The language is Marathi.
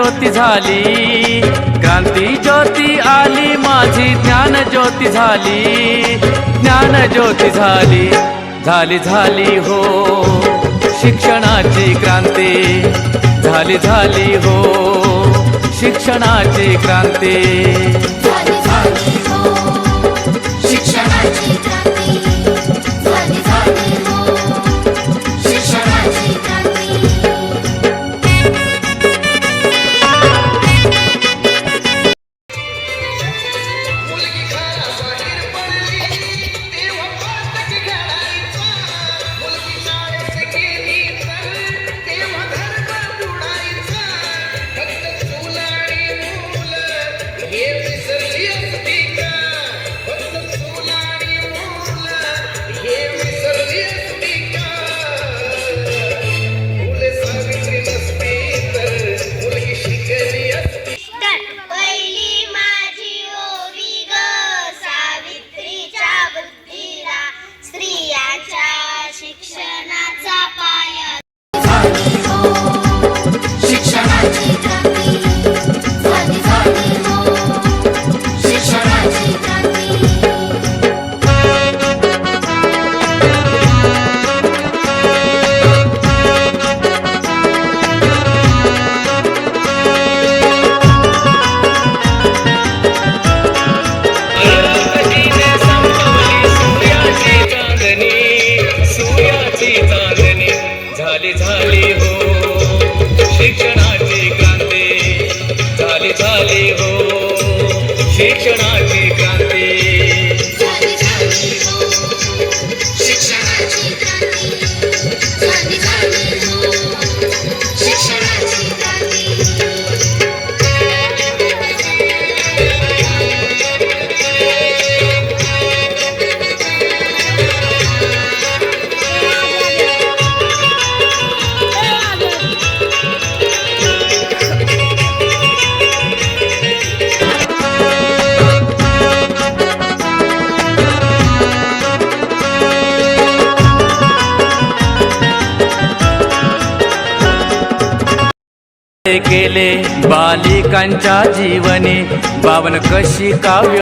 ज्योती झाली, क्रांती ज्योती आली माझी, ज्ञान ज्योती झाली, ज्ञान ज्योती झाली, झाली झाली हो शिक्षणाची क्रांती, झाली झाली हो शिक्षणाची क्रांती, झाली झाली हो शिक्षणाची क्रांती, झाली झाली हो शिक्षणाची क्रांती। शिक्षणाचा पाया झाली हो शिक्षणाची क्रांती, झाली झाली हो शिक्षणाची क्रांती। झाली झाली हो शिक्षणाची क्रांती, झाली झाली हो शिक्षणाची क्रांती, झाली झाली हो शिक्षणाची क्रांती, झाली झाली हो शिक्षणाची क्रांती। केले बालिकांच्या जीवनी 52 कशी काव्य